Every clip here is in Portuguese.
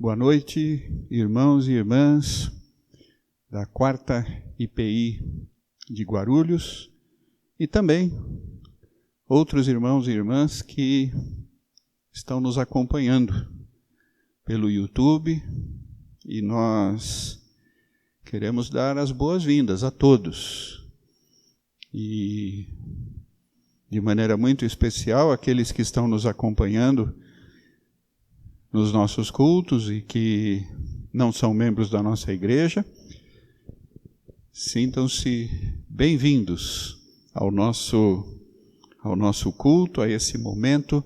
Boa noite, irmãos e irmãs da 4ª IPI de Guarulhos e também outros irmãos e irmãs que estão nos acompanhando pelo YouTube, e nós queremos dar as boas-vindas a todos. E de maneira muito especial aqueles que estão nos acompanhando nos nossos cultos e que não são membros da nossa igreja, sintam-se bem-vindos ao nosso culto, a esse momento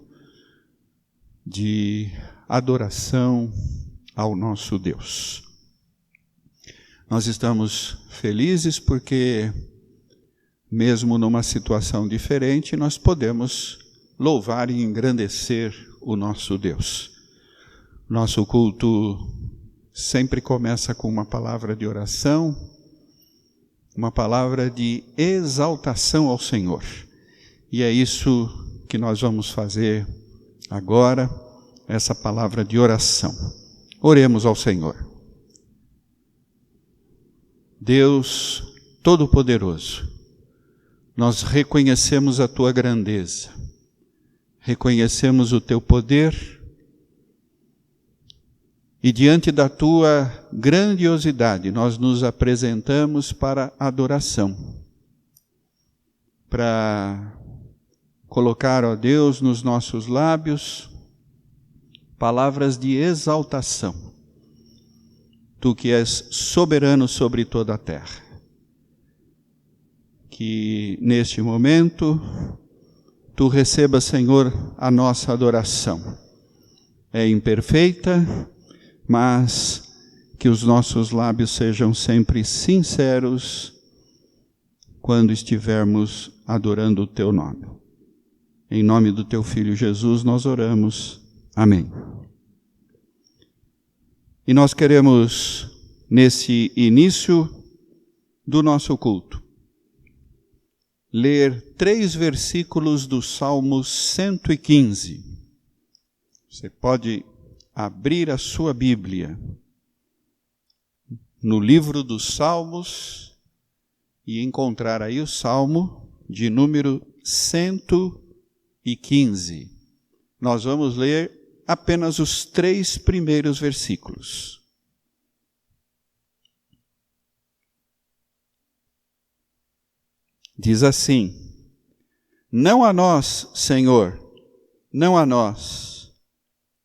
de adoração ao nosso Deus. Nós estamos felizes porque, mesmo numa situação diferente, nós podemos louvar e engrandecer o nosso Deus. Nosso culto sempre começa com uma palavra de oração, uma palavra de exaltação ao Senhor. E é isso que nós vamos fazer agora, essa palavra de oração. Oremos ao Senhor. Deus Todo-Poderoso, nós reconhecemos a Tua grandeza, reconhecemos o Teu poder, e diante da Tua grandiosidade, nós nos apresentamos para adoração, para colocar, ó Deus, nos nossos lábios, palavras de exaltação. Tu que és soberano sobre toda a terra. Que neste momento, Tu recebas, Senhor, a nossa adoração. É imperfeita, mas que os nossos lábios sejam sempre sinceros quando estivermos adorando o Teu nome. Em nome do Teu Filho Jesus nós oramos. Amém. E nós queremos, nesse início do nosso culto, ler 3 versículos do Salmo 115. Você pode abrir a sua Bíblia no livro dos Salmos e encontrar aí o Salmo de número 115. Nós vamos ler apenas os 3 primeiros versículos. Diz assim: Não a nós, Senhor, não a nós,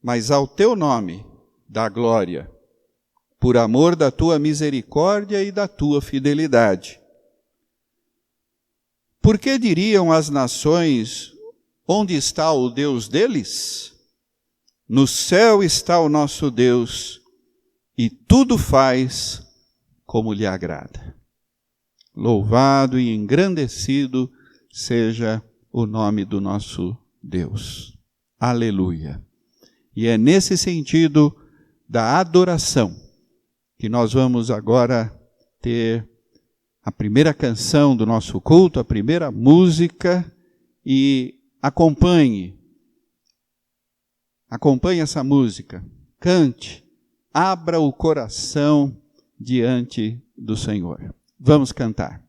mas ao Teu nome dá glória, por amor da Tua misericórdia e da Tua fidelidade. Por que diriam as nações, onde está o Deus deles? No céu está o nosso Deus, e tudo faz como lhe agrada. Louvado e engrandecido seja o nome do nosso Deus. Aleluia. E é nesse sentido da adoração que nós vamos agora ter a primeira canção do nosso culto, a primeira música, e acompanhe essa música, cante, abra o coração diante do Senhor. Vamos cantar.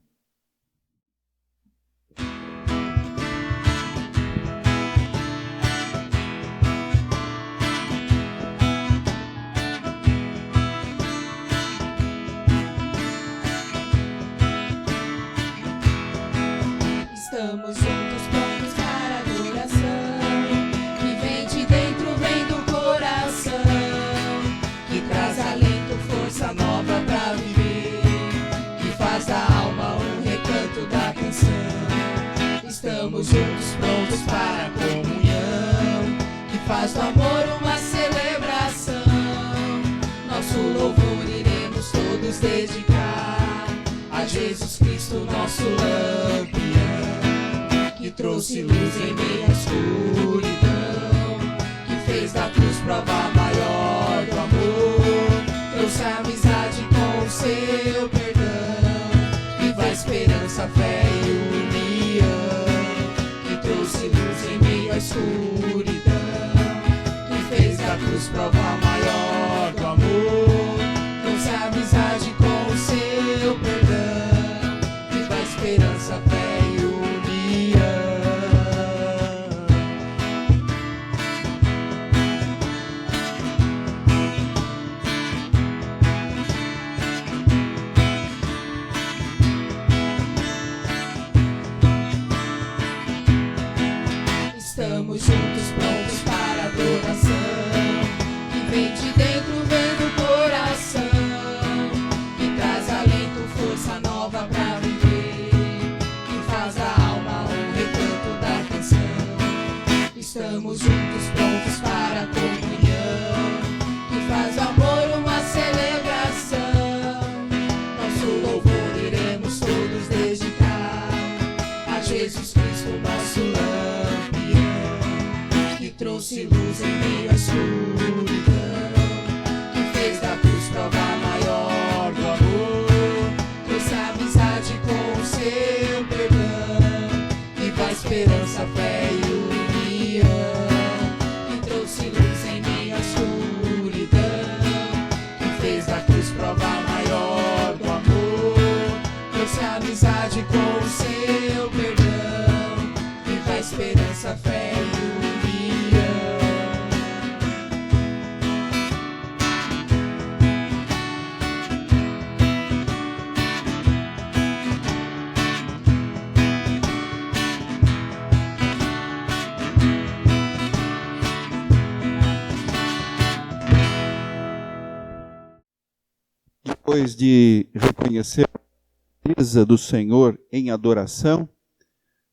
Estamos juntos, prontos para a adoração, que vem de dentro, vem do coração, que traz alento, força nova para viver, que faz da alma um recanto da canção. Estamos juntos, prontos para a comunhão, que faz do amor uma celebração. Nosso louvor iremos todos dedicar a Jesus Cristo, nosso lampião, que trouxe luz em meio à escuridão, que fez da cruz prova maior do amor, trouxe a amizade com o seu perdão, viva a esperança, fé e união, que trouxe luz em meio à escuridão, que fez da cruz prova maior do amor, trouxe amizade com o seu perdão, que faz esperança, fé e união. Estamos juntos, prontos para a adoração, que vem de dentro, vem do coração, que traz alento, força nova pra viver, que faz da alma um recanto da canção. Estamos juntos, prontos para a comunhão, que faz do amor uma celebração. Nosso louvor iremos todos dedicar a Jesus Cristo, nosso lampião, que trouxe luz em meio à escuridão, que fez da cruz prova maior do amor, trouxe amizade com o seu perdão, que faz esperança, fé e união, que trouxe luz em meio à escuridão, que fez da cruz prova maior do amor, trouxe amizade com o seu perdão, que faz esperança, fé e união. Depois de reconhecer a beleza do Senhor em adoração,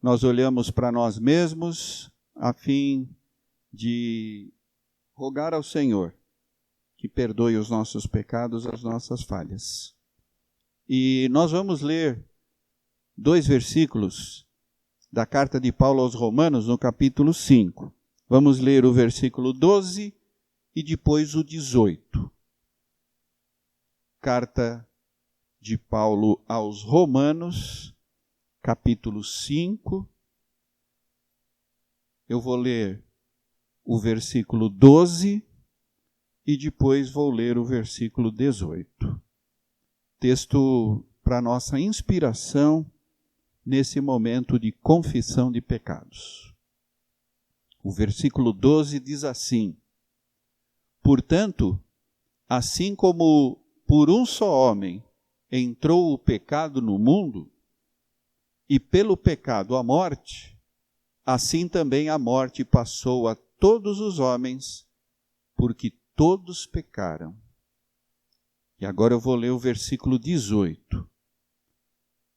nós olhamos para nós mesmos a fim de rogar ao Senhor que perdoe os nossos pecados, as nossas falhas. E nós vamos ler 2 versículos da carta de Paulo aos Romanos, no capítulo 5. Vamos ler o versículo 12 e depois o 18. Carta de Paulo aos Romanos, capítulo 5. Eu vou ler o versículo 12 e depois vou ler o versículo 18. Texto para nossa inspiração nesse momento de confissão de pecados. O versículo 12 diz assim: portanto, assim como por um só homem entrou o pecado no mundo, e pelo pecado a morte, assim também a morte passou a todos os homens, porque todos pecaram. E agora eu vou ler o versículo 18.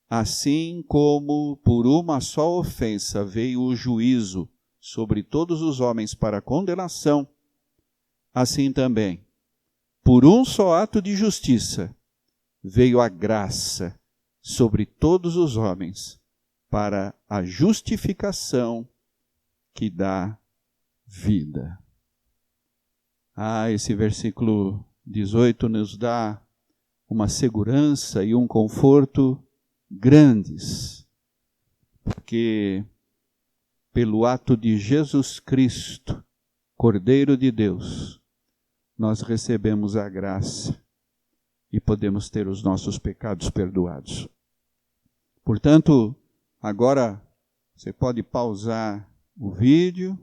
Assim como por uma só ofensa veio o juízo sobre todos os homens para condenação, assim também, por um só ato de justiça, veio a graça sobre todos os homens para a justificação que dá vida. Esse versículo 18 nos dá uma segurança e um conforto grandes, porque pelo ato de Jesus Cristo, Cordeiro de Deus, nós recebemos a graça e podemos ter os nossos pecados perdoados. Portanto, agora você pode pausar o vídeo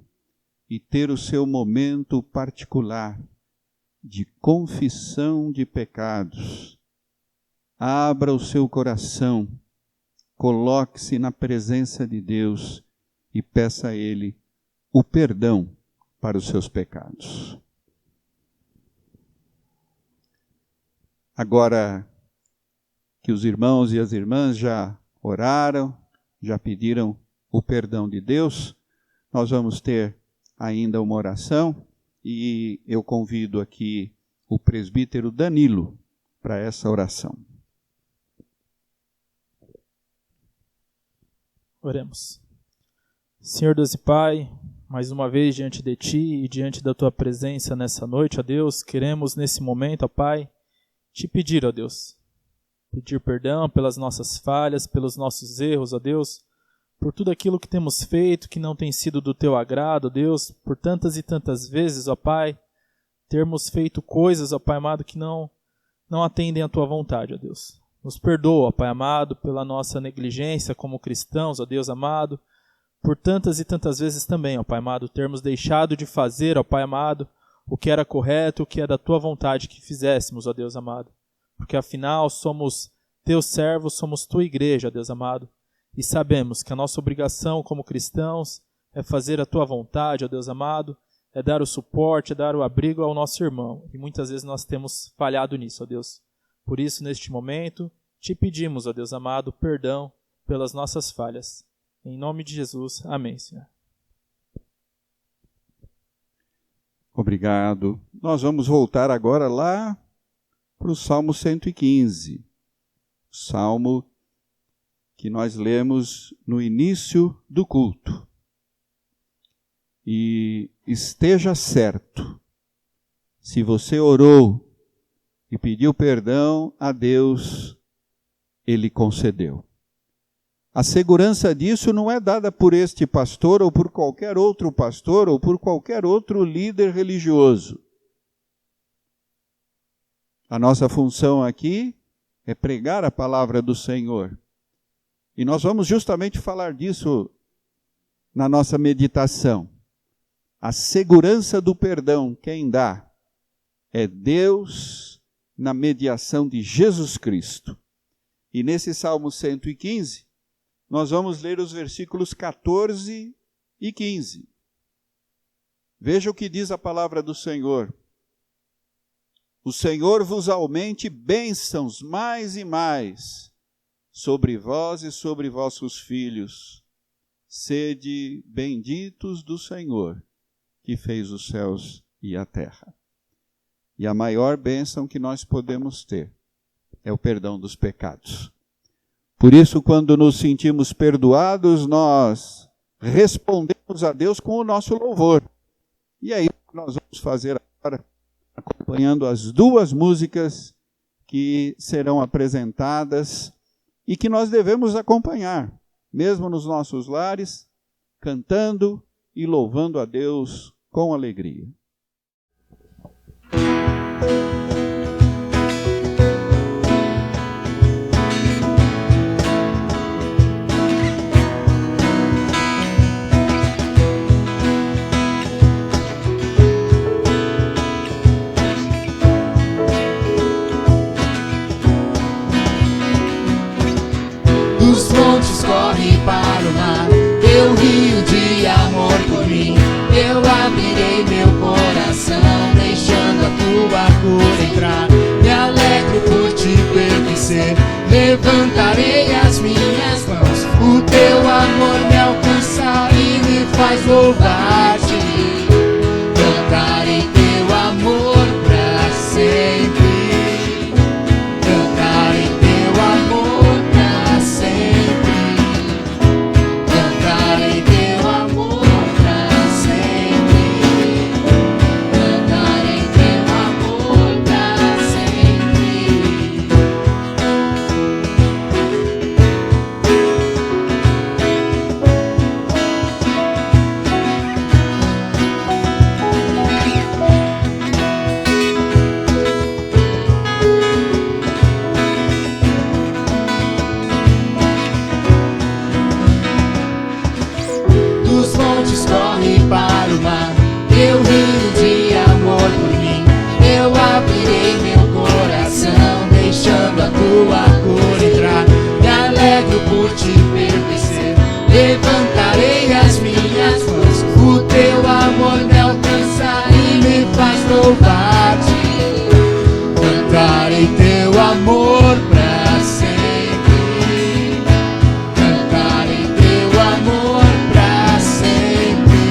e ter o seu momento particular de confissão de pecados. Abra o seu coração, coloque-se na presença de Deus e peça a Ele o perdão para os seus pecados. Agora que os irmãos e as irmãs já oraram, já pediram o perdão de Deus, nós vamos ter ainda uma oração e eu convido aqui o presbítero Danilo para essa oração. Oremos. Senhor Deus e Pai, mais uma vez diante de Ti e diante da Tua presença nessa noite, ó Deus, queremos nesse momento, ó Pai, Te pedir, ó Deus, pedir perdão pelas nossas falhas, pelos nossos erros, ó Deus, por tudo aquilo que temos feito que não tem sido do Teu agrado, ó Deus, por tantas e tantas vezes, ó Pai, termos feito coisas, ó Pai amado, que não atendem à Tua vontade, ó Deus. Nos perdoa, ó Pai amado, pela nossa negligência como cristãos, ó Deus amado, por tantas e tantas vezes também, ó Pai amado, termos deixado de fazer, ó Pai amado, o que era correto, o que é da Tua vontade que fizéssemos, ó Deus amado. Porque afinal somos Teus servos, somos Tua igreja, ó Deus amado, e sabemos que a nossa obrigação como cristãos é fazer a Tua vontade, ó Deus amado, é dar o suporte, é dar o abrigo ao nosso irmão. E muitas vezes nós temos falhado nisso, ó Deus. Por isso, neste momento, Te pedimos, ó Deus amado, perdão pelas nossas falhas. Em nome de Jesus. Amém, Senhor. Obrigado. Nós vamos voltar agora lá para o Salmo 115. Salmo que nós lemos no início do culto. E esteja certo, se você orou e pediu perdão a Deus, Ele concedeu. A segurança disso não é dada por este pastor ou por qualquer outro pastor ou por qualquer outro líder religioso. A nossa função aqui é pregar a palavra do Senhor. E nós vamos justamente falar disso na nossa meditação. A segurança do perdão, quem dá é Deus na mediação de Jesus Cristo. E nesse Salmo 115, nós vamos ler os versículos 14 e 15. Veja o que diz a palavra do Senhor. O Senhor vos aumente bênçãos mais e mais sobre vós e sobre vossos filhos. Sede benditos do Senhor, que fez os céus e a terra. E a maior bênção que nós podemos ter é o perdão dos pecados. Por isso, quando nos sentimos perdoados, nós respondemos a Deus com o nosso louvor. E é isso que nós vamos fazer agora, acompanhando as duas músicas que serão apresentadas e que nós devemos acompanhar, mesmo nos nossos lares, cantando e louvando a Deus com alegria. Dos montes corre para o mar, teu rio de amor por mim. Eu abrirei meu coração, deixando a tua cura entrar. Me alegro por te pertencer, levantarei as minhas mãos. O teu amor me alcança e me faz louvar-te. Cantarei teu amor pra sempre. Cantarei teu amor pra sempre. Cantarei teu amor pra sempre. Cantarei teu amor pra sempre. Dos montes corre para o mar, teu rio de amor por mim. Eu abrirei meu coração, deixando a tua cor entrar. Me alegro por te pertencer, levantarei as minhas mãos. O teu amor me alcança e me faz louvar-te. Cantarei teu amor pra sempre. Cantarei teu amor pra sempre.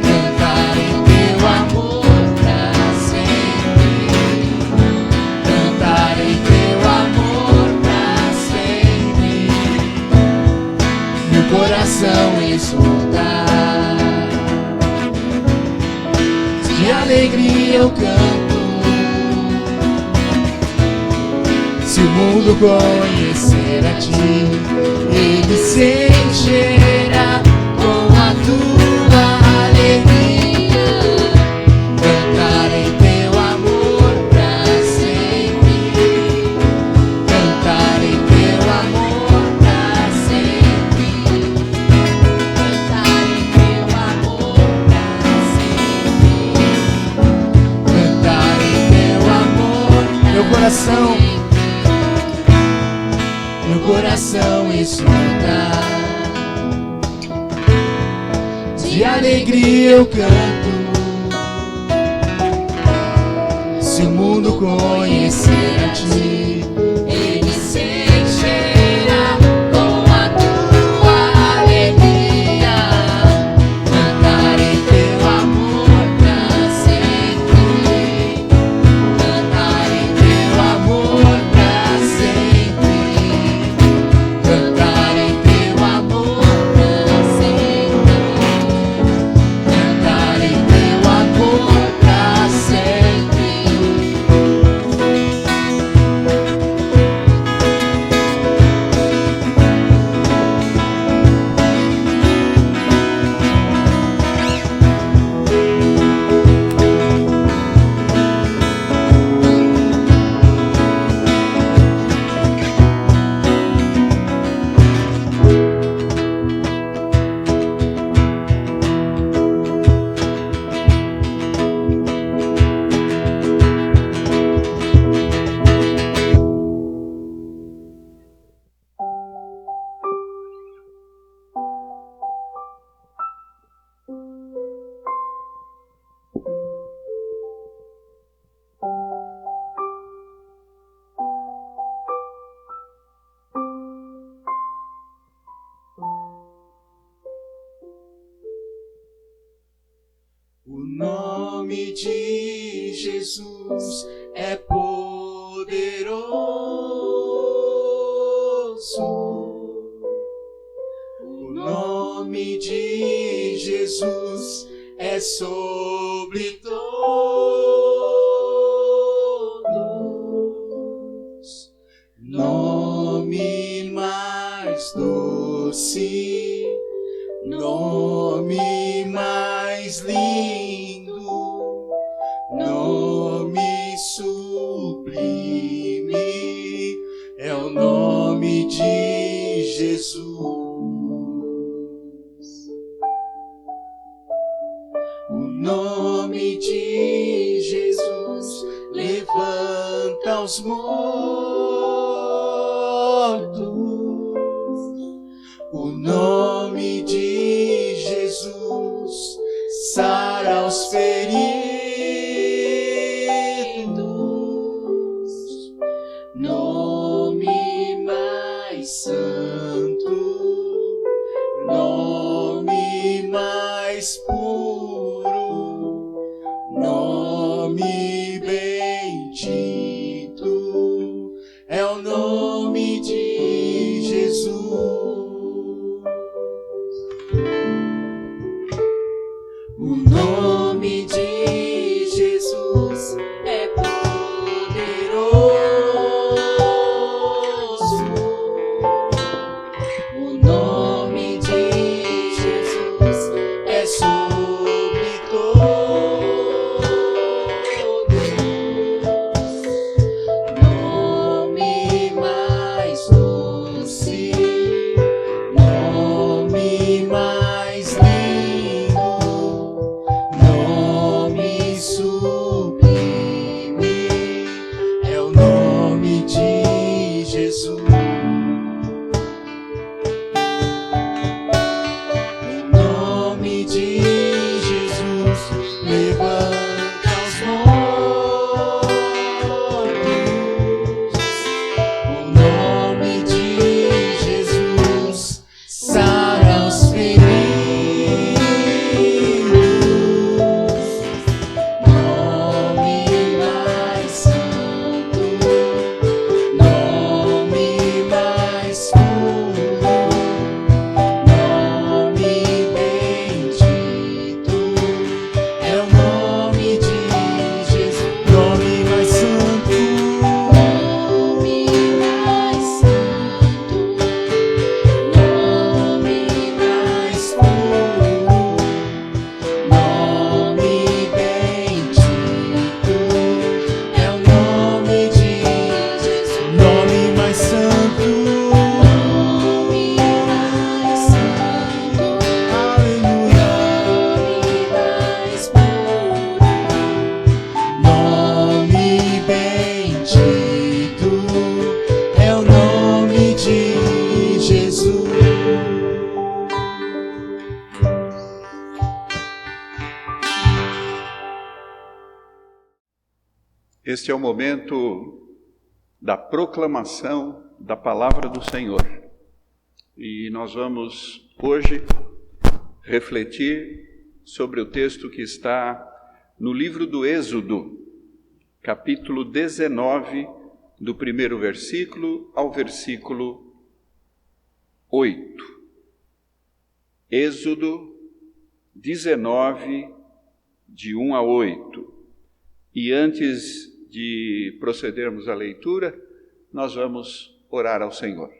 Cantarei teu amor pra sempre. Cantarei teu amor pra sempre. Meu coração exultar, de alegria eu canto. Se o mundo conhecer a ti, ele se encherá com a tua alegria. Cantarei coração exulta. De alegria eu canto. Se o mundo conhecer a ti, ele se encherá com a tua alegria. Cantarei teu amor pra sempre. Cantarei teu amor pra sempre. Cantarei teu amor pra sempre. Cantarei teu amor pra sempre. O nome de Jesus é poderoso. O nome de Jesus é sobre todos. Nome mais doce, nome mais lindo, nome sublime, é o nome de Jesus. O nome de Jesus levanta os mortos. O nome de Jesus sara os feridos. Nome mais santo, nome mais puro, nome bendito, é o nome de Jesus. O nome de Jesus é poderoso. O nome de Jesus é sobre todos. Este é o momento da proclamação da palavra do Senhor. E nós vamos hoje refletir sobre o texto que está no livro do Êxodo, capítulo 19, do primeiro versículo ao versículo 8. Êxodo 19, de 1 a 8. E antes de procedermos à leitura, nós vamos orar ao Senhor.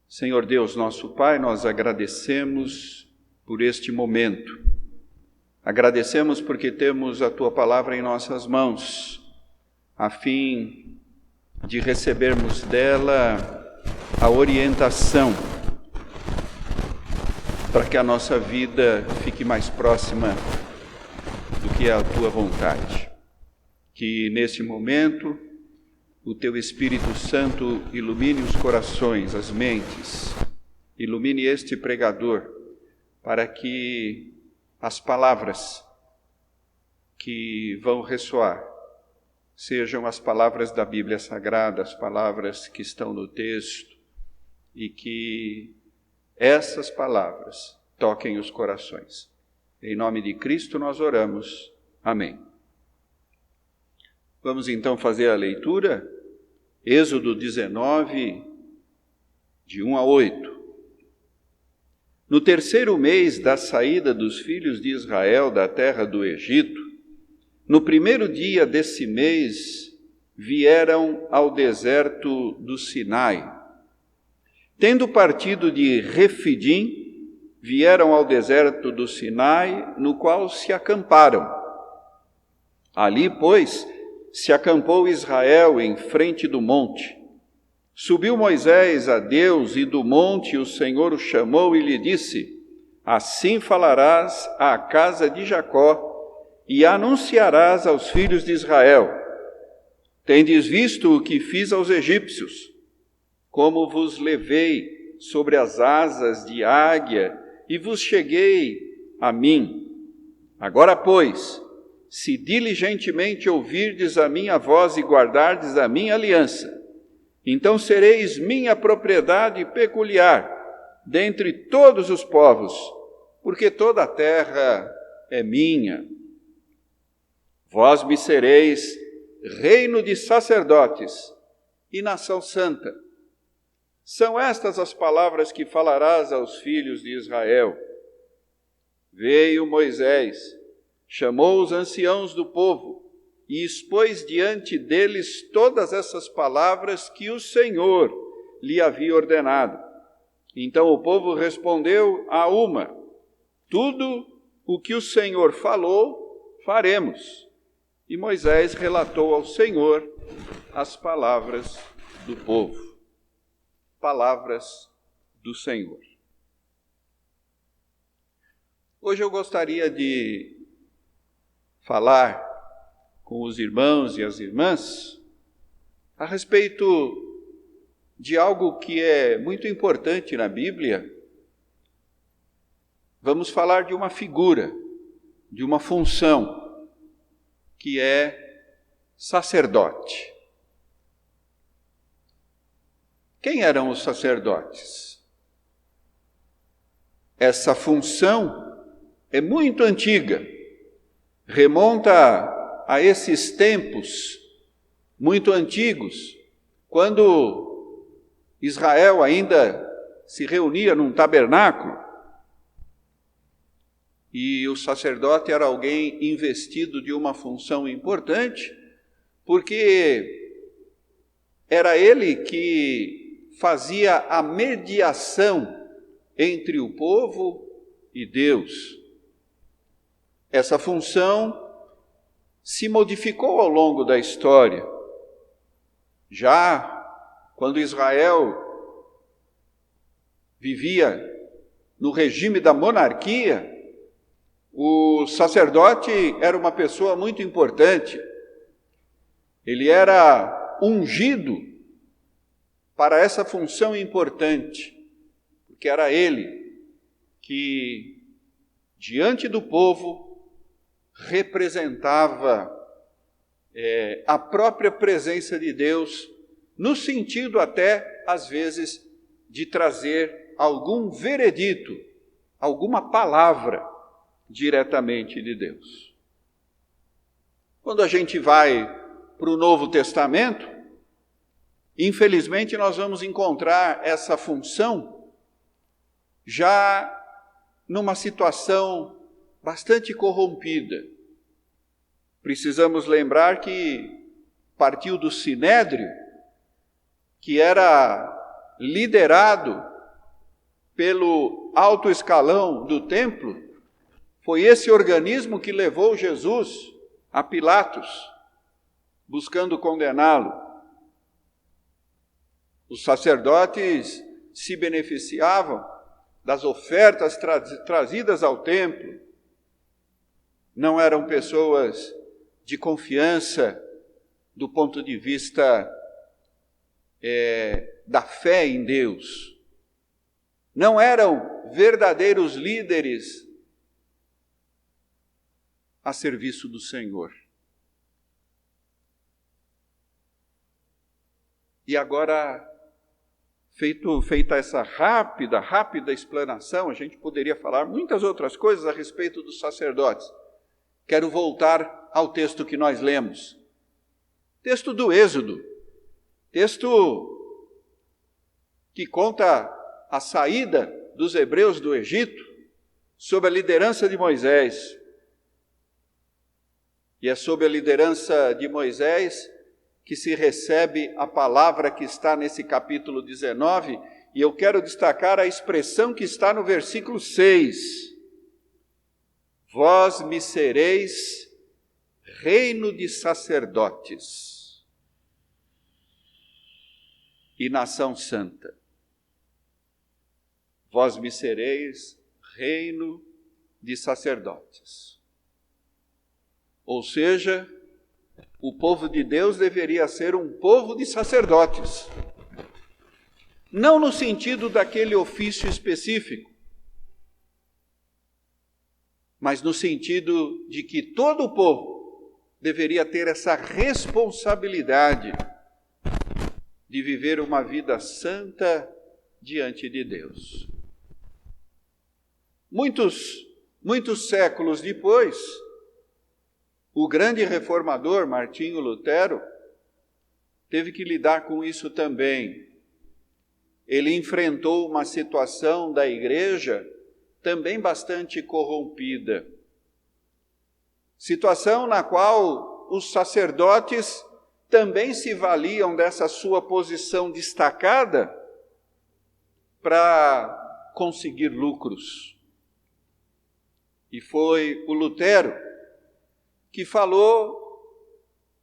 Senhor Deus, nosso Pai, nós agradecemos por este momento. Agradecemos porque temos a Tua palavra em nossas mãos, a fim de recebermos dela a orientação para que a nossa vida fique mais próxima do que é a Tua vontade. Que neste momento o Teu Espírito Santo ilumine os corações, as mentes, ilumine este pregador, para que as palavras que vão ressoar sejam as palavras da Bíblia Sagrada, as palavras que estão no texto, e que essas palavras toquem os corações. Em nome de Cristo nós oramos. Amém. Vamos então fazer a leitura. Êxodo 19, de 1 a 8. No terceiro mês da saída dos filhos de Israel da terra do Egito, no primeiro dia desse mês, vieram ao deserto do Sinai. Tendo partido de Refidim, vieram ao deserto do Sinai, no qual se acamparam. Ali, pois, se acampou Israel em frente do monte. Subiu Moisés a Deus, e do monte o Senhor o chamou e lhe disse: Assim falarás à casa de Jacó, e anunciarás aos filhos de Israel: Tendes visto o que fiz aos egípcios, como vos levei sobre as asas de águia, e vos cheguei a mim. Agora, pois, se diligentemente ouvirdes a minha voz e guardardes a minha aliança, então sereis minha propriedade peculiar dentre todos os povos, porque toda a terra é minha. Vós me sereis reino de sacerdotes e nação santa. São estas as palavras que falarás aos filhos de Israel. Veio Moisés, chamou os anciãos do povo e expôs diante deles todas essas palavras que o Senhor lhe havia ordenado. Então o povo respondeu a uma: Tudo o que o Senhor falou, faremos. E Moisés relatou ao Senhor as palavras do povo. Palavras do Senhor. Hoje eu gostaria de falar com os irmãos e as irmãs a respeito de algo que é muito importante na Bíblia. Vamos falar de uma figura, de uma função, que é sacerdote. Quem eram os sacerdotes? Essa função é muito antiga, remonta a esses tempos muito antigos, quando Israel ainda se reunia num tabernáculo, e o sacerdote era alguém investido de uma função importante, porque era ele que fazia a mediação entre o povo e Deus. Essa função se modificou ao longo da história. Já quando Israel vivia no regime da monarquia, o sacerdote era uma pessoa muito importante. Ele era ungido para essa função importante, porque era ele que, diante do povo, representava a própria presença de Deus, no sentido até, às vezes, de trazer algum veredito, alguma palavra diretamente de Deus. Quando a gente vai para o Novo Testamento, infelizmente nós vamos encontrar essa função já numa situação bastante corrompida. Precisamos lembrar que partiu do Sinédrio, que era liderado pelo alto escalão do templo. Foi esse organismo que levou Jesus a Pilatos, buscando condená-lo. Os sacerdotes se beneficiavam das ofertas trazidas ao templo. Não eram pessoas de confiança do ponto de vista da fé em Deus. Não eram verdadeiros líderes a serviço do Senhor. E agora, feita essa rápida explanação, a gente poderia falar muitas outras coisas a respeito dos sacerdotes. Quero voltar ao texto que nós lemos. Texto do Êxodo. Texto que conta a saída dos hebreus do Egito sob a liderança de Moisés. E é sob a liderança de Moisés que se recebe a palavra que está nesse capítulo 19, e eu quero destacar a expressão que está no versículo 6. Vós me sereis reino de sacerdotes e nação santa. Vós me sereis reino de sacerdotes. Ou seja, o povo de Deus deveria ser um povo de sacerdotes. Não no sentido daquele ofício específico, mas no sentido de que todo o povo deveria ter essa responsabilidade de viver uma vida santa diante de Deus. Muitos séculos depois, o grande reformador Martinho Lutero teve que lidar com isso também. Ele enfrentou uma situação da igreja também bastante corrompida. Situação na qual os sacerdotes também se valiam dessa sua posição destacada para conseguir lucros. E foi o Lutero que falou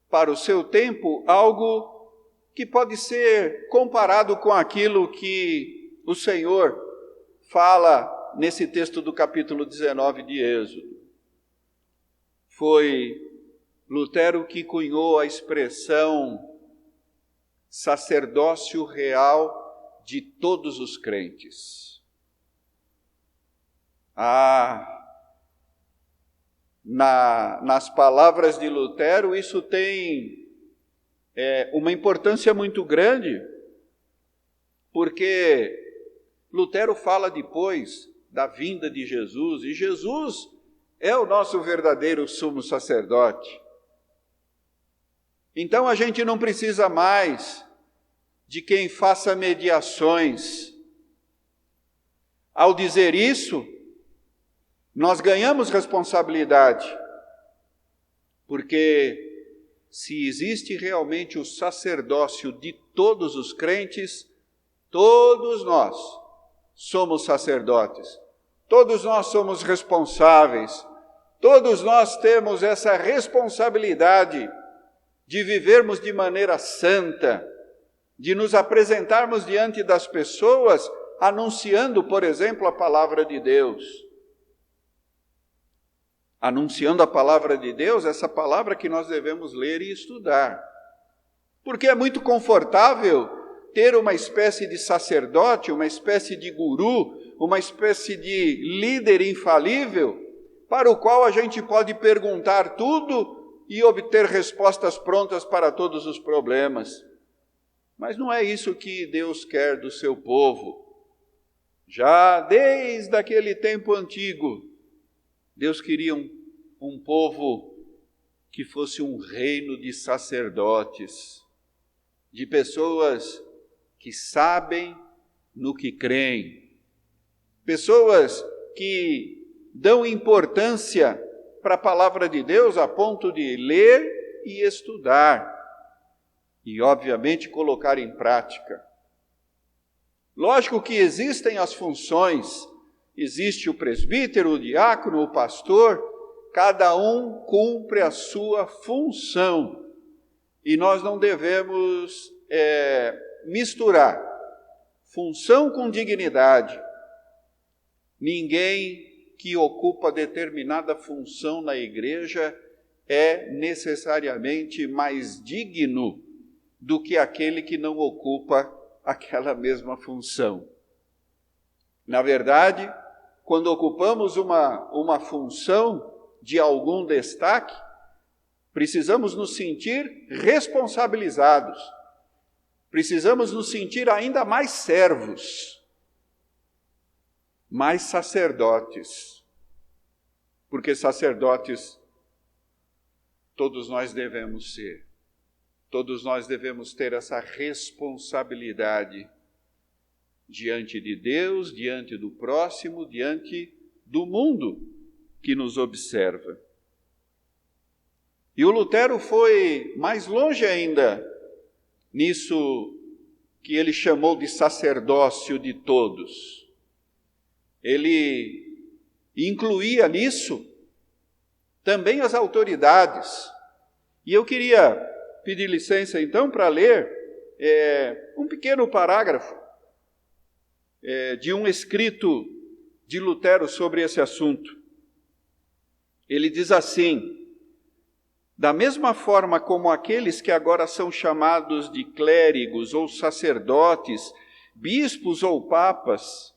para o seu tempo algo que pode ser comparado com aquilo que o Senhor fala nesse texto do capítulo 19 de Êxodo. Foi Lutero que cunhou a expressão sacerdócio real de todos os crentes. Nas palavras de Lutero, isso tem uma importância muito grande, porque Lutero fala depois da vinda de Jesus, e Jesus é o nosso verdadeiro sumo sacerdote. Então a gente não precisa mais de quem faça mediações. Ao dizer isso, nós ganhamos responsabilidade, porque se existe realmente o sacerdócio de todos os crentes, todos nós somos sacerdotes, todos nós somos responsáveis, todos nós temos essa responsabilidade de vivermos de maneira santa, de nos apresentarmos diante das pessoas, anunciando, por exemplo, a palavra de Deus. Anunciando a palavra de Deus, essa palavra que nós devemos ler e estudar. Porque é muito confortável ter uma espécie de sacerdote, uma espécie de guru, uma espécie de líder infalível, para o qual a gente pode perguntar tudo e obter respostas prontas para todos os problemas. Mas não é isso que Deus quer do seu povo. Já desde aquele tempo antigo, Deus queria um povo que fosse um reino de sacerdotes, de pessoas que sabem no que creem, pessoas que dão importância para a palavra de Deus a ponto de ler e estudar e, obviamente, colocar em prática. Lógico que existem as funções, existe o presbítero, o diácono, o pastor, cada um cumpre a sua função e nós não devemos misturar função com dignidade. Ninguém que ocupa determinada função na igreja é necessariamente mais digno do que aquele que não ocupa aquela mesma função. Na verdade, quando ocupamos uma função de algum destaque, precisamos nos sentir responsabilizados, precisamos nos sentir ainda mais servos, mais sacerdotes, porque sacerdotes todos nós devemos ser. Todos nós devemos ter essa responsabilidade diante de Deus, diante do próximo, diante do mundo que nos observa. E o Lutero foi mais longe ainda nisso que ele chamou de sacerdócio de todos. Ele incluía nisso também as autoridades. E eu queria pedir licença, então, para ler um pequeno parágrafo de um escrito de Lutero sobre esse assunto. Ele diz assim: da mesma forma como aqueles que agora são chamados de clérigos ou sacerdotes, bispos ou papas,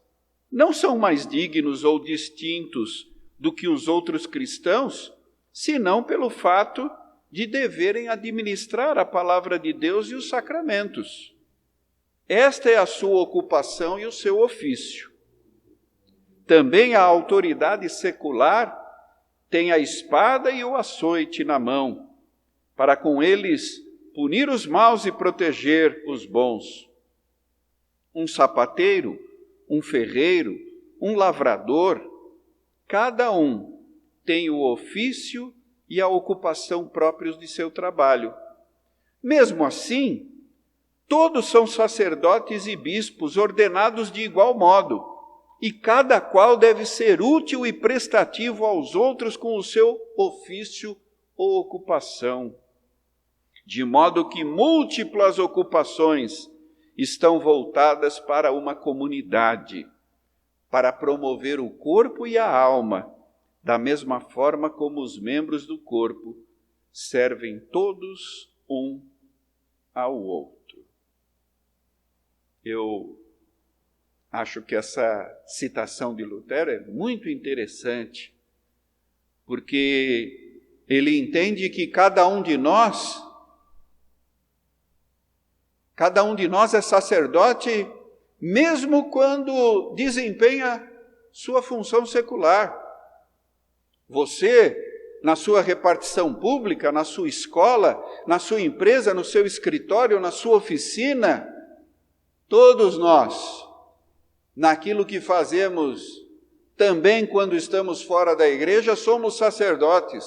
não são mais dignos ou distintos do que os outros cristãos, senão pelo fato de deverem administrar a palavra de Deus e os sacramentos. Esta é a sua ocupação e o seu ofício. Também a autoridade secular tem a espada e o açoite na mão, para com eles punir os maus e proteger os bons. Um sapateiro, um ferreiro, um lavrador, cada um tem o ofício e a ocupação próprios de seu trabalho. Mesmo assim, todos são sacerdotes e bispos ordenados de igual modo, e cada qual deve ser útil e prestativo aos outros com o seu ofício ou ocupação, de modo que múltiplas ocupações estão voltadas para uma comunidade, para promover o corpo e a alma, da mesma forma como os membros do corpo servem todos um ao outro. Eu acho que essa citação de Lutero é muito interessante, porque ele entende que cada um de nós é sacerdote, mesmo quando desempenha sua função secular. Você, na sua repartição pública, na sua escola, na sua empresa, no seu escritório, na sua oficina, todos nós, naquilo que fazemos também quando estamos fora da igreja, somos sacerdotes.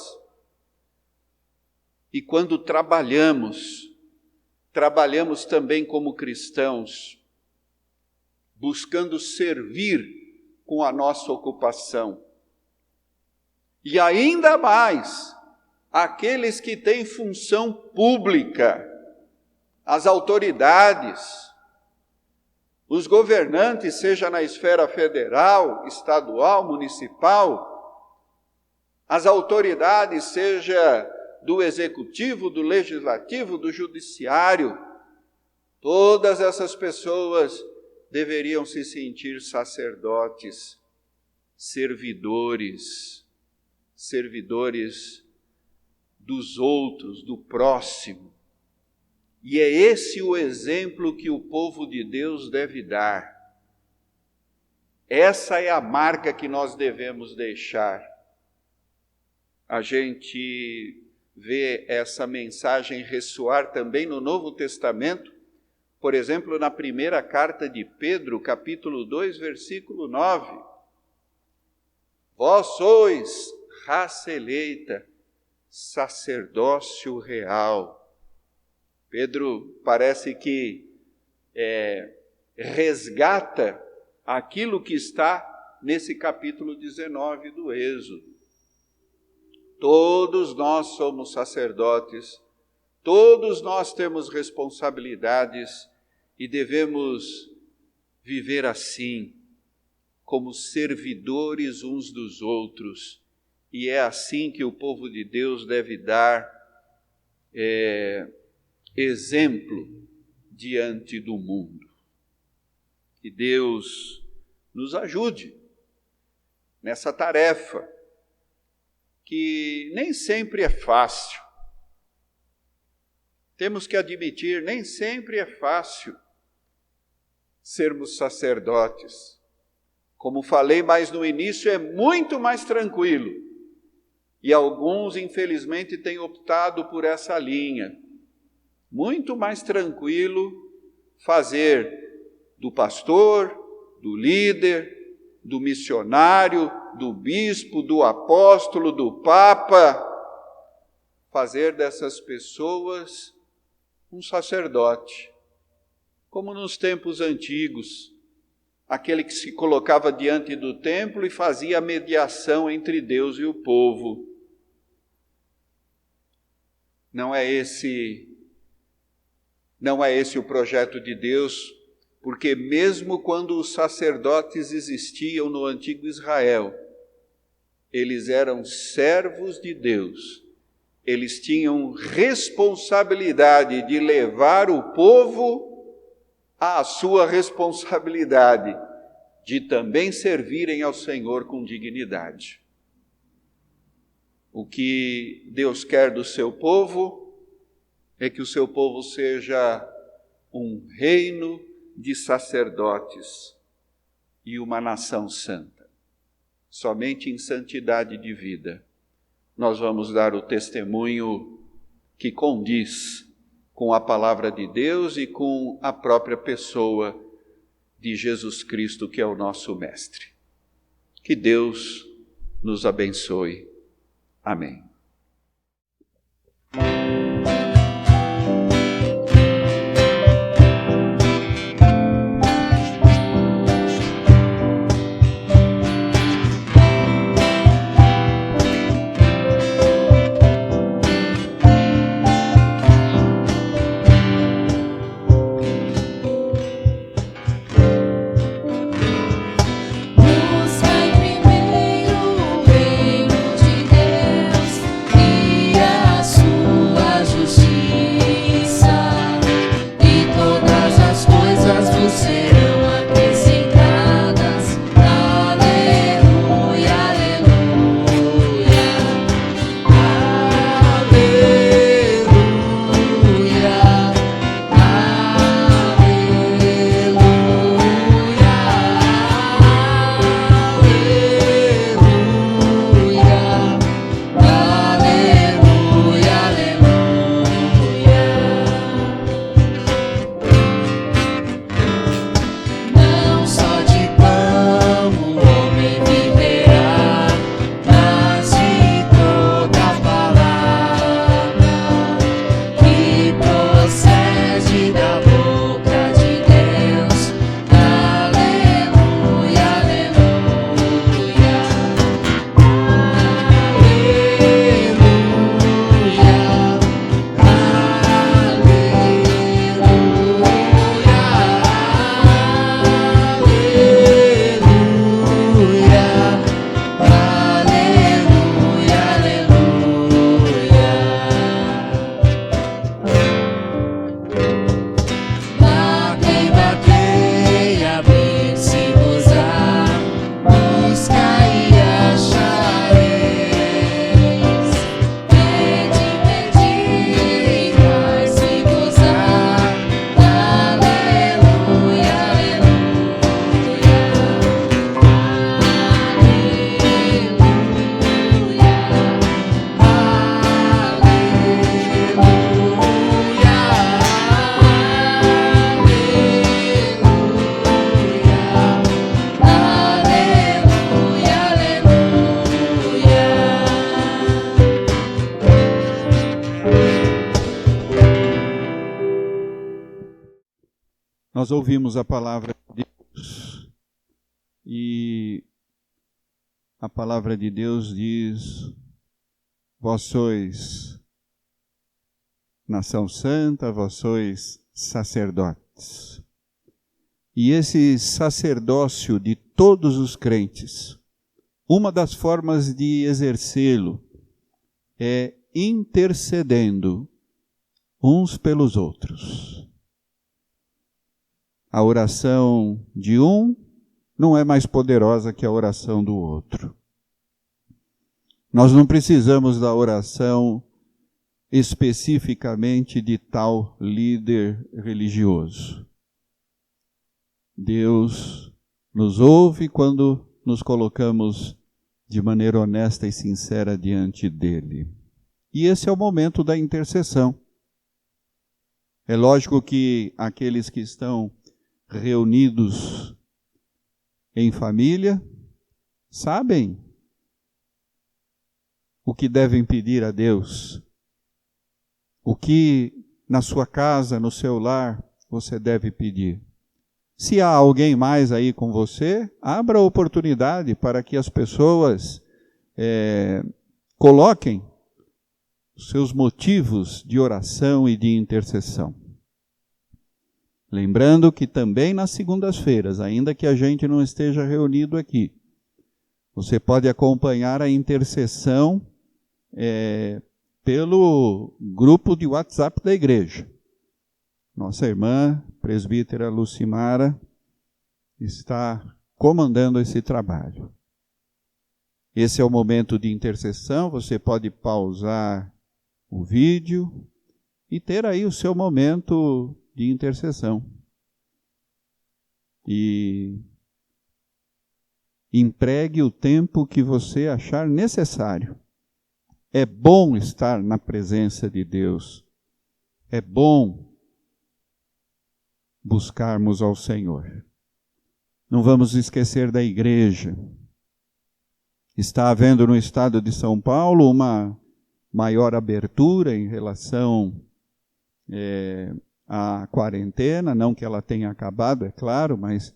E quando trabalhamos também como cristãos, buscando servir com a nossa ocupação. E ainda mais, aqueles que têm função pública, as autoridades, os governantes, seja na esfera federal, estadual, municipal, as autoridades, seja do executivo, do legislativo, do judiciário, todas essas pessoas deveriam se sentir sacerdotes, servidores dos outros, do próximo. E é esse o exemplo que o povo de Deus deve dar. Essa é a marca que nós devemos deixar. A gente vê essa mensagem ressoar também no Novo Testamento, por exemplo, na primeira carta de Pedro, capítulo 2, versículo 9. Vós sois raça eleita, sacerdócio real. Pedro parece que resgata aquilo que está nesse capítulo 19 do Êxodo. Todos nós somos sacerdotes, todos nós temos responsabilidades e devemos viver assim, como servidores uns dos outros. E é assim que o povo de Deus deve dar exemplo diante do mundo. Que Deus nos ajude nessa tarefa, que nem sempre é fácil. Temos que admitir, nem sempre é fácil sermos sacerdotes. Como falei mais no início, é muito mais tranquilo. E alguns, infelizmente, têm optado por essa linha. Muito mais tranquilo fazer do pastor, do líder, do missionário, do bispo, do apóstolo, do papa, fazer dessas pessoas um sacerdote, como nos tempos antigos, aquele que se colocava diante do templo e fazia a mediação entre Deus e o povo. Não é esse o projeto de Deus, porque mesmo quando os sacerdotes existiam no antigo Israel, eles eram servos de Deus. Eles tinham responsabilidade de levar o povo à sua responsabilidade de também servirem ao Senhor com dignidade. O que Deus quer do seu povo é que o seu povo seja um reino de sacerdotes e uma nação santa. Somente em santidade de vida nós vamos dar o testemunho que condiz com a palavra de Deus e com a própria pessoa de Jesus Cristo, que é o nosso Mestre. Que Deus nos abençoe. Amém. Busca primeiro o reino de Deus. Nós ouvimos a palavra de Deus e a palavra de Deus diz: vós sois nação santa, vós sois sacerdotes. E esse sacerdócio de todos os crentes, uma das formas de exercê-lo é intercedendo uns pelos outros. A oração de um não é mais poderosa que a oração do outro. Nós não precisamos da oração especificamente de tal líder religioso. Deus nos ouve quando nos colocamos de maneira honesta e sincera diante dele. E esse é o momento da intercessão. É lógico que aqueles que estão reunidos em família sabem o que devem pedir a Deus, o que na sua casa, no seu lar, você deve pedir. Se há alguém mais aí com você, abra a oportunidade para que as pessoas coloquem os seus motivos de oração e de intercessão. Lembrando que também nas segundas-feiras, ainda que a gente não esteja reunido aqui, você pode acompanhar a intercessão pelo grupo de WhatsApp da igreja. Nossa irmã, presbítera Lucimara, está comandando esse trabalho. Esse é o momento de intercessão, você pode pausar o vídeo e ter aí o seu momento de intercessão. E empregue o tempo que você achar necessário. É bom estar na presença de Deus. É bom buscarmos ao Senhor. Não vamos esquecer da igreja. Está havendo no estado de São Paulo uma maior abertura em relação à quarentena, não que ela tenha acabado, é claro, mas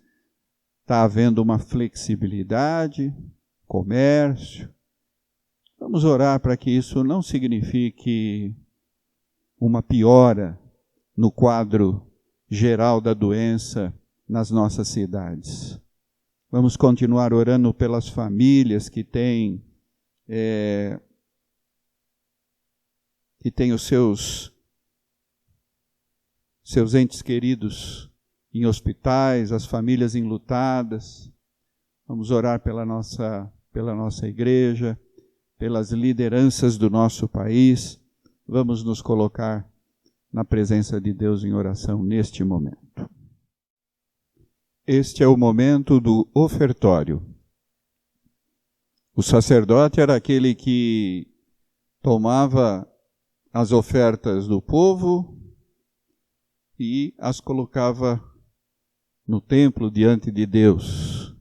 está havendo uma flexibilidade, comércio. Vamos orar para que isso não signifique uma piora no quadro geral da doença nas nossas cidades. Vamos continuar orando pelas famílias que têm os seus entes queridos em hospitais, as famílias enlutadas. Vamos orar pela nossa igreja, pelas lideranças do nosso país. Vamos nos colocar na presença de Deus em oração neste momento. Este é o momento do ofertório. O sacerdote era aquele que tomava as ofertas do povo e as colocava no templo diante de Deus.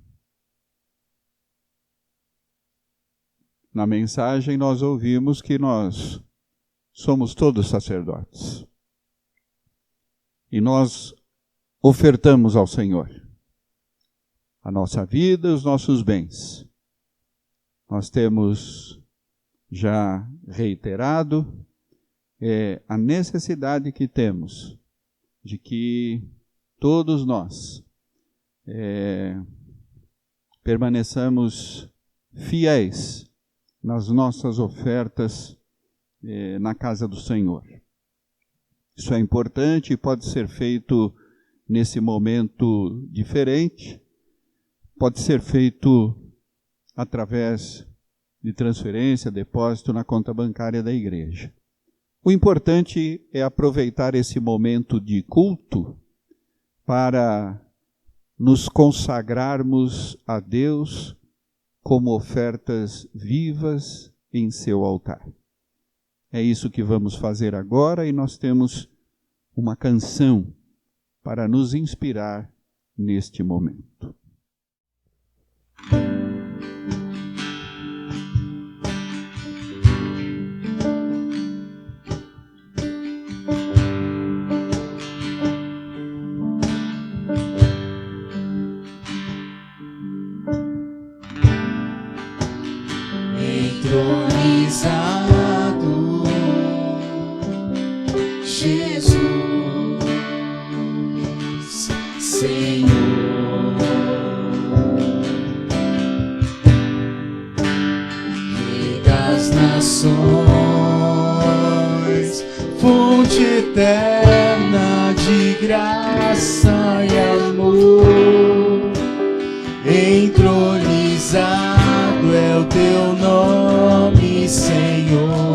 Na mensagem nós ouvimos que nós somos todos sacerdotes. E nós ofertamos ao Senhor a nossa vida, os nossos bens. Nós temos já reiterado a necessidade que temos de que todos nós permaneçamos fiéis nas nossas ofertas na casa do Senhor. Isso é importante e pode ser feito nesse momento diferente, pode ser feito através de transferência, depósito na conta bancária da igreja. O importante é aproveitar esse momento de culto para nos consagrarmos a Deus como ofertas vivas em seu altar. É isso que vamos fazer agora e nós temos uma canção para nos inspirar neste momento. fonte eterna de graça e amor, entronizado é o teu nome, Senhor.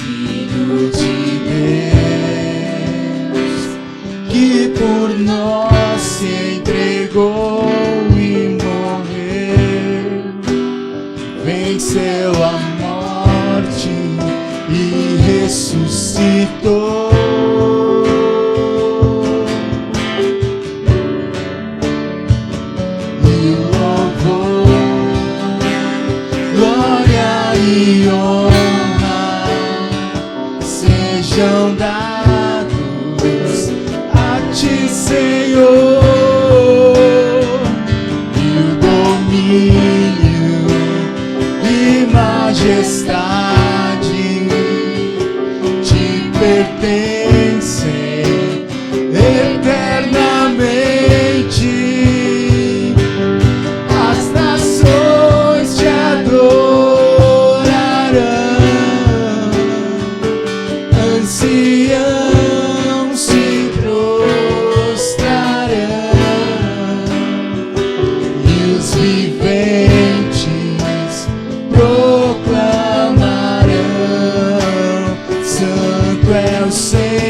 Filho de Deus, que por nós se entregou e morreu, venceu a morte e ressuscitou. E louvor, glória e honra sejam dados a ti, Senhor. E o domínio e majestade te pertencem eternamente. As nações te adorarão, anciãos se prostrarão, e os viventes proclamarão: Santo é o Senhor.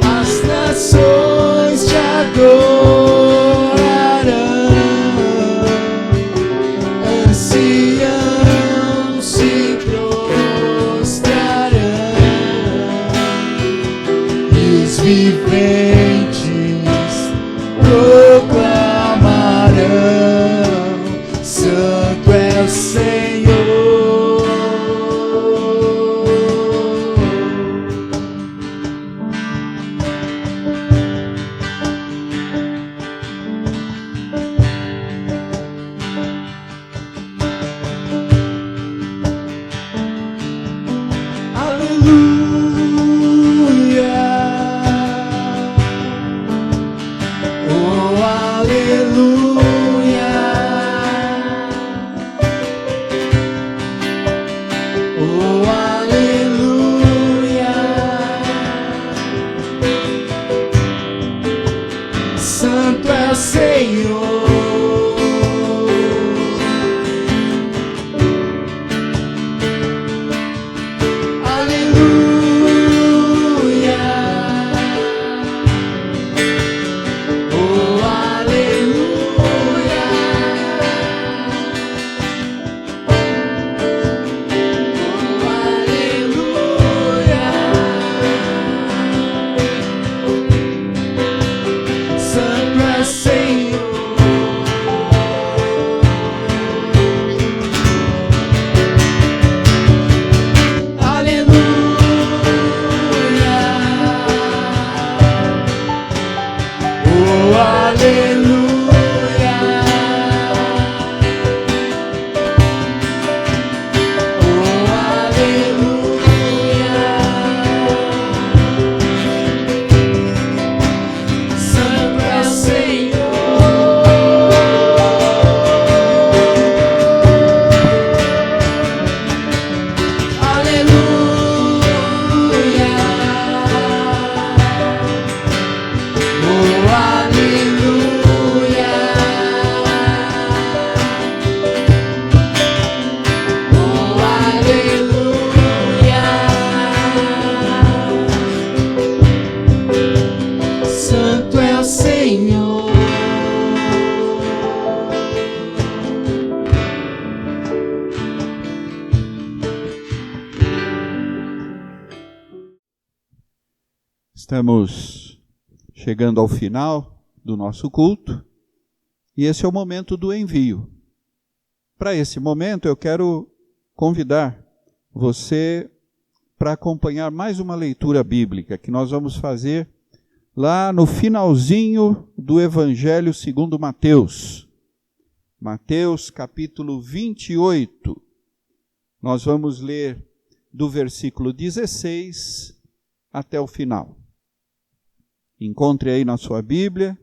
As nações te adorarão, anciãos se prostrarão, e os viventes proclamarão: Santo é o Senhor. Aleluia, oh aleluia, oh aleluia. Santo é o Senhor. Aleluia, oh aleluia, oh aleluia. Santo é o Senhor. Estamos chegando ao final do nosso culto e esse é o momento do envio. Para esse momento eu quero convidar você para acompanhar mais uma leitura bíblica que nós vamos fazer lá no finalzinho do Evangelho segundo Mateus. Mateus capítulo 28. Nós vamos ler do versículo 16 até o final. Encontre aí na sua Bíblia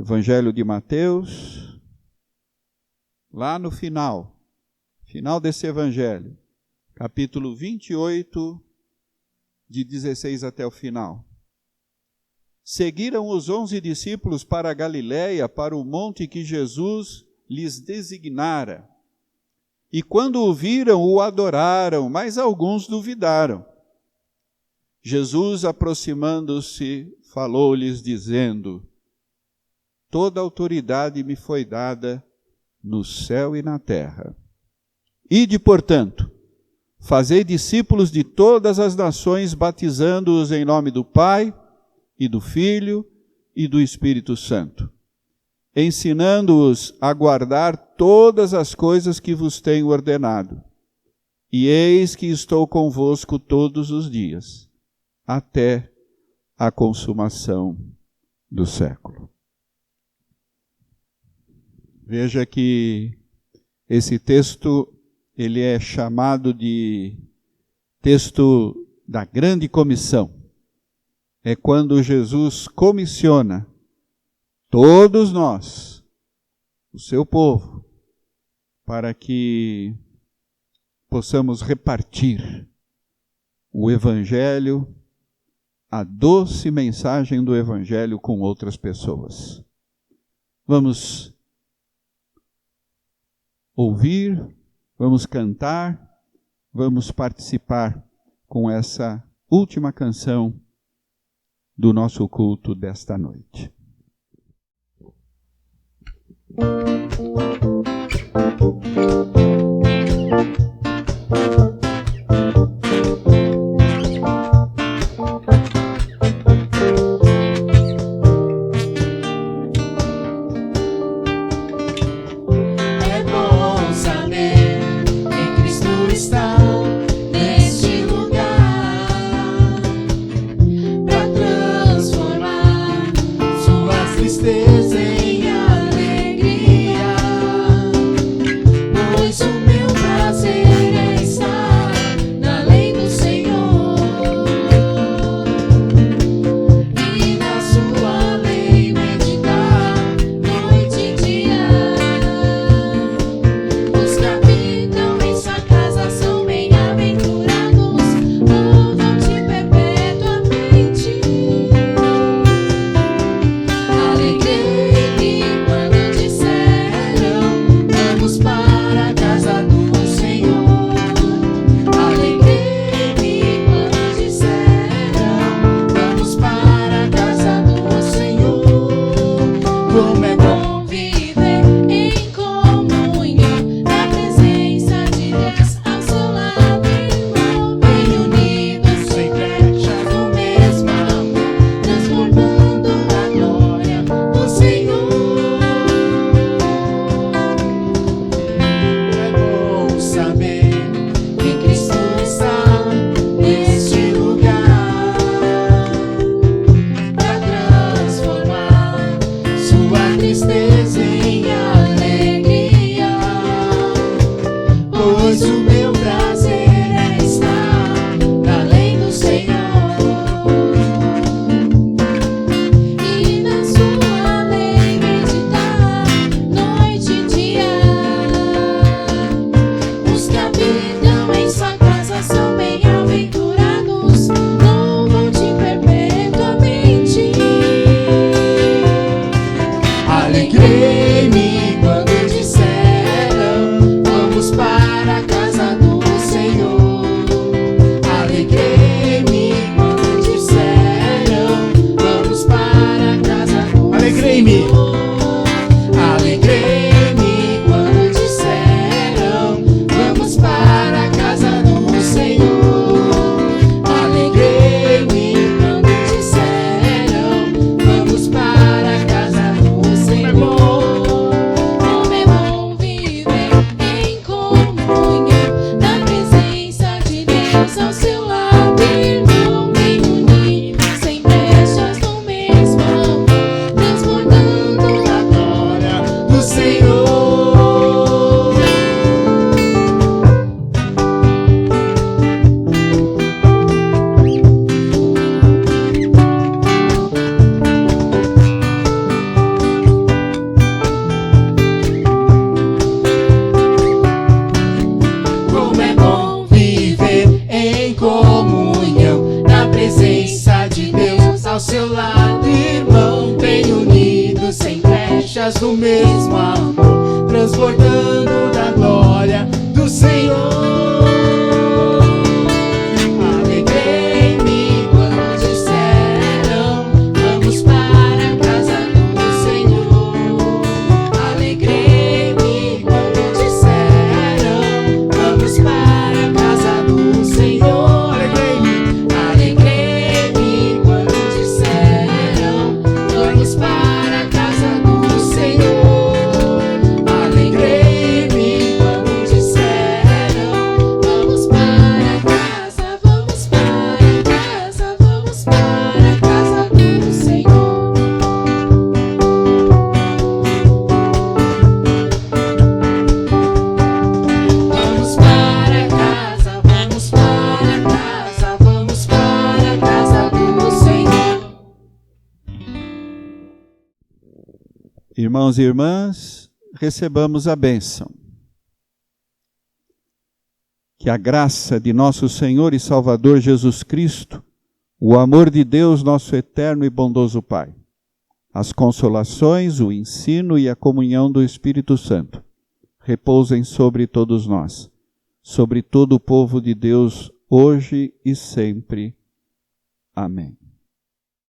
Evangelho de Mateus, lá no final desse evangelho, capítulo 28, de 16 até o final. Seguiram os 11 discípulos para a Galiléia, para o monte que Jesus lhes designara. E quando o viram, o adoraram, mas alguns duvidaram. Jesus, aproximando-se, falou-lhes, dizendo: toda autoridade me foi dada no céu e na terra. Ide, portanto, fazei discípulos de todas as nações, batizando-os em nome do Pai, e do Filho, e do Espírito Santo, ensinando-os a guardar todas as coisas que vos tenho ordenado. E eis que estou convosco todos os dias, até a consumação do século. Veja que esse texto, ele é chamado de texto da grande comissão. É quando Jesus comissiona todos nós, o seu povo, para que possamos repartir o Evangelho, a doce mensagem do Evangelho com outras pessoas. Vamos ouvir, vamos cantar, vamos participar com essa última canção do nosso culto desta noite. Sua vidas no mesmo amor, transbordando da glória do Senhor. Alegrei-me quando disseram: vamos para a casa do Senhor. Alegrei-me quando disseram: vamos para a casa do Senhor. Alegrei-me quando disseram: vamos para a casa do Senhor. Alegrei-me quando disseram: vamos para a casa, vamos para a casa, vamos para a casa do Senhor. Vamos para a casa, vamos para a casa, vamos para a casa do Senhor. Irmãos e irmãs, recebamos a bênção. Que a graça de nosso Senhor e Salvador Jesus Cristo, o amor de Deus, nosso eterno e bondoso Pai, as consolações, o ensino e a comunhão do Espírito Santo repousem sobre todos nós, sobre todo o povo de Deus, hoje e sempre. Amém.